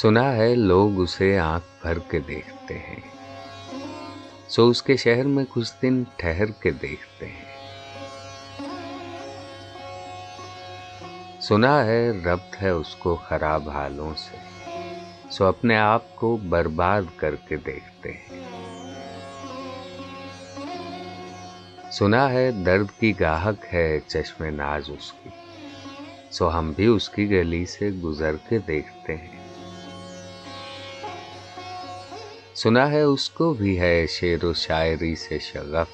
सुना है लोग उसे आंख भर के देखते हैं, सो उसके शहर में कुछ दिन ठहर के देखते हैं। सुना है रब्त है उसको खराब हालों से, सो अपने आप को बर्बाद करके देखते हैं। सुना है दर्द की गाहक है चश्मे नाज उसकी, सो हम भी उसकी गली से गुजर के देखते हैं। सुना है उसको भी है शेरो शायरी से शगफ,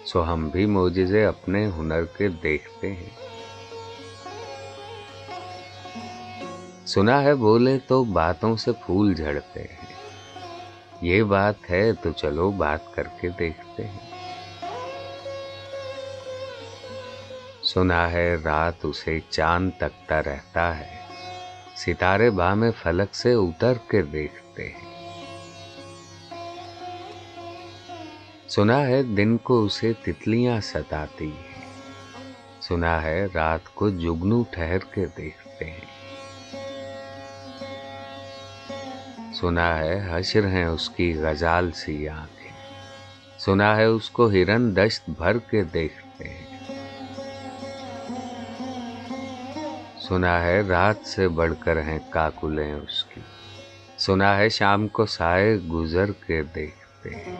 सो हम भी मोजिज़े अपने हुनर के देखते हैं। सुना है बोले तो बातों से फूल झड़ते हैं, ये बात है तो चलो बात करके देखते हैं। सुना है रात उसे चांद तकता रहता है, सितारे बामे फलक से उतर के देखते हैं। सुना है दिन को उसे तितलियां सताती हैं, सुना है रात को जुगनू ठहर के देखते हैं। सुना है हश्र हैं उसकी गजाल सी आंखें, सुना है उसको हिरन दश्त भर के देखते हैं। सुना है रात से बढ़कर हैं काकुलें उसकी, सुना है शाम को साए गुजर के देखते हैं।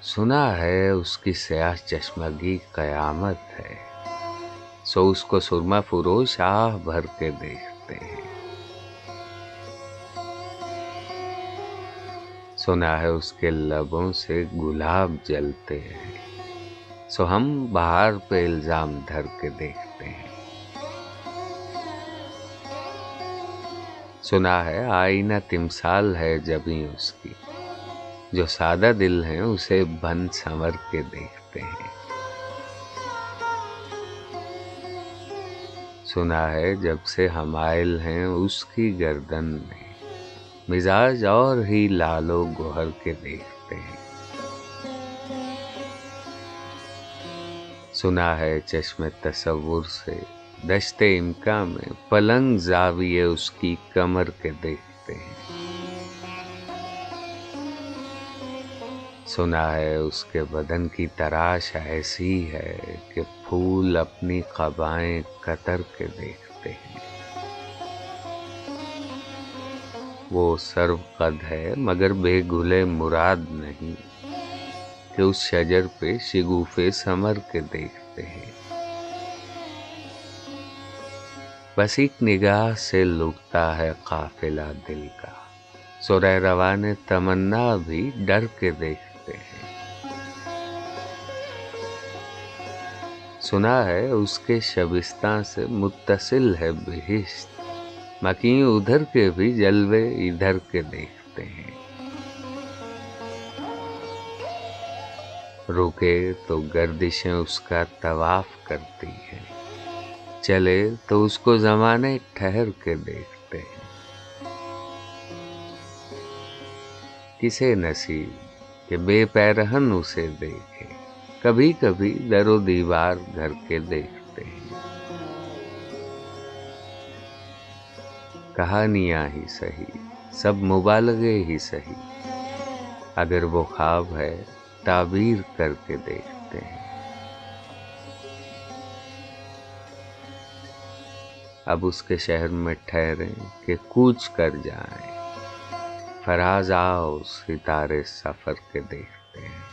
सुना है उसकी स्याह चश्मगी कयामत है, सो उसको सुरमा फुरोश आह भर के देखते हैं। सुना है उसके लबों से गुलाब जलते हैं, सो हम बहार पे इल्जाम धर के देखते हैं। सुना है आईना तिमसाल है जबी उसकी, जो सादा दिल है उसे बन संवर के देखते हैं। सुना है जब से हमाइल हैं उसकी गर्दन में, मिजाज और ही लालो गोहर के देखते हैं। सुना है चश्मे तसव्वुर से दश्ते इम्का में पलंग जाविये उसकी कमर के देखते हैं। सुना है उसके बदन की तराश ऐसी है कि फूल अपनी क़बाएं कतर के देखते हैं। वो सर्व कद है मगर बेगुले मुराद नहीं, कि उस शजर पे शिगुफे समर के देखते हैं। बस एक निगाह से लुटता है काफिला दिल का, सो रहरवाने तमन्ना भी डर के देखते हैं। सुना है उसके शबिस्तां से मुत्तसिल है बिहिश्त, मकीं उधर के भी जलवे इधर के देखते हैं। रुके तो गर्दिशें उसका तवाफ करती हैं, चले तो उसको ज़माने ठहर के देखते हैं। किसे नसीब के बेपैरहन उसे देखे, कभी कभी दरो दीवार घर के देखते हैं। कहानियां ही सही, सब मुबालगे ही सही, अगर वो ख्वाब है ताबीर करके देखते हैं। अब उसके शहर में ठहरें कि कूच कर जाएं, फराज आओ सितारे सफर के देखते हैं।